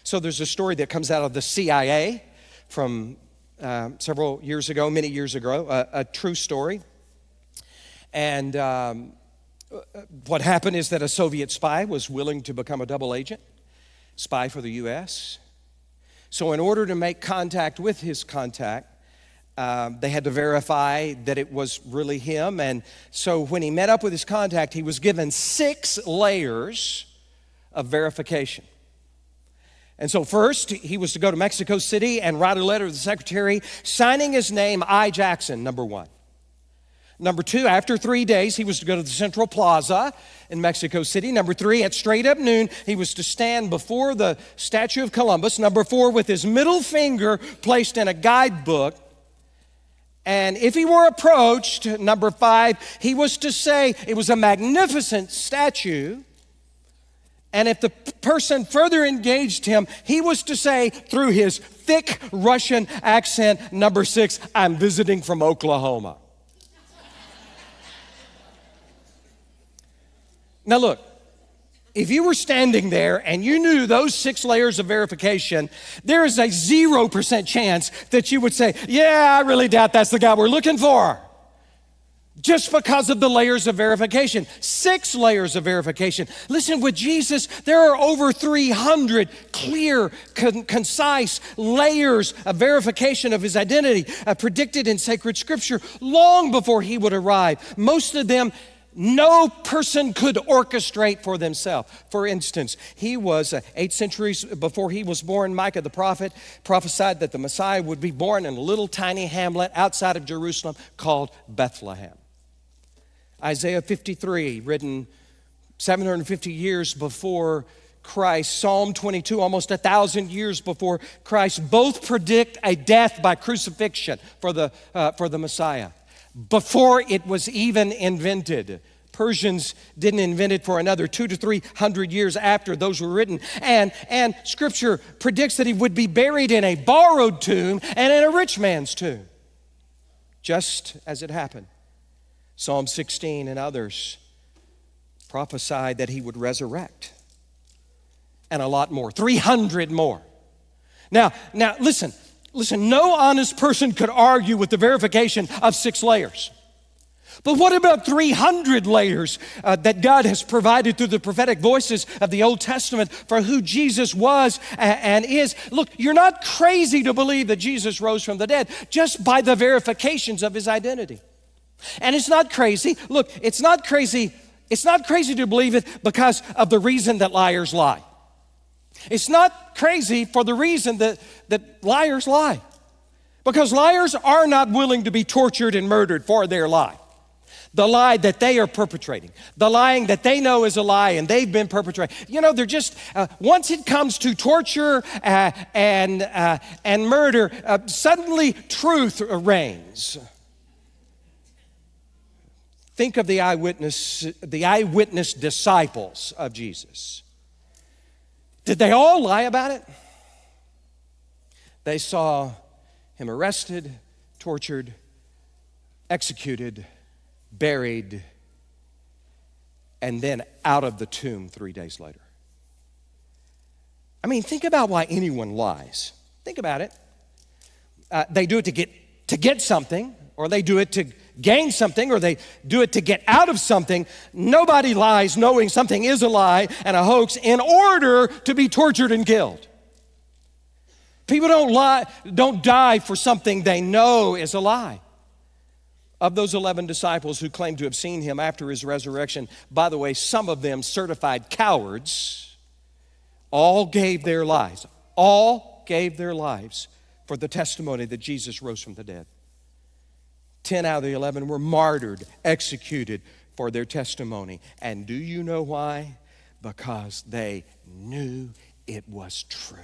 So there's a story that comes out of the CIA from several years ago, many years ago, a true story. And what happened is that a Soviet spy was willing to become a double agent, spy for the U.S. So in order to make contact with his contact, they had to verify that it was really him. And so when he met up with his contact, he was given 6 layers of verification. And so first, he was to go to Mexico City and write a letter to the secretary, signing his name, I. Jackson, number 1. Number 2, after 3 days, he was to go to the Central Plaza in Mexico City. Number 3, at straight up noon, he was to stand before the statue of Columbus. Number 4, with his middle finger placed in a guidebook. And if he were approached, number 5, he was to say it was a magnificent statue. And if the person further engaged him, he was to say through his thick Russian accent, number 6, I'm visiting from Oklahoma. Now look, if you were standing there and you knew those 6 layers of verification, there is a 0% chance that you would say, yeah, I really doubt that's the guy we're looking for. Just because of the layers of verification. 6 layers of verification. Listen, with Jesus, there are over 300 clear, concise layers of verification of his identity predicted in sacred scripture long before he would arrive. Most of them no person could orchestrate for themselves. For instance, he was 8 centuries before he was born. Micah the prophet prophesied that the Messiah would be born in a little tiny hamlet outside of Jerusalem called Bethlehem. Isaiah 53, written 750 years before Christ. Psalm 22, almost 1,000 years before Christ. Both predict a death by crucifixion for the Messiah before it was even invented. Persians didn't invent it for another 200 to 300 years after those were written. And Scripture predicts that he would be buried in a borrowed tomb and in a rich man's tomb, just as it happened. Psalm 16 and others prophesied that he would resurrect, and a lot more, 300 more. Now listen, no honest person could argue with the verification of 6 layers. But what about 300 layers that God has provided through the prophetic voices of the Old Testament for who Jesus was and is? Look, you're not crazy to believe that Jesus rose from the dead just by the verifications of his identity. And it's not crazy. Look, it's not crazy to believe it because of the reason that liars lie. It's not crazy for the reason that liars lie. Because liars are not willing to be tortured and murdered for their lie. The lie that they are perpetrating. The lying that they know is a lie and they've been perpetrating. You know, they're just, once it comes to torture and murder, suddenly truth reigns. Think of the eyewitness disciples of Jesus. Did they all lie about it? They saw him arrested, tortured, executed, buried, and then out of the tomb 3 days later. I mean, think about why anyone lies. Think about it. They do it to get something, or they do it to gain something, or they do it to get out of something. Nobody lies knowing something is a lie and a hoax in order to be tortured and killed. People don't die for something they know is a lie. Of those 11 disciples who claimed to have seen him after his resurrection, by the way, some of them certified cowards, all gave their lives for the testimony that Jesus rose from the dead. 10 out of the 11 were martyred, executed for their testimony. And do you know why? Because they knew it was true.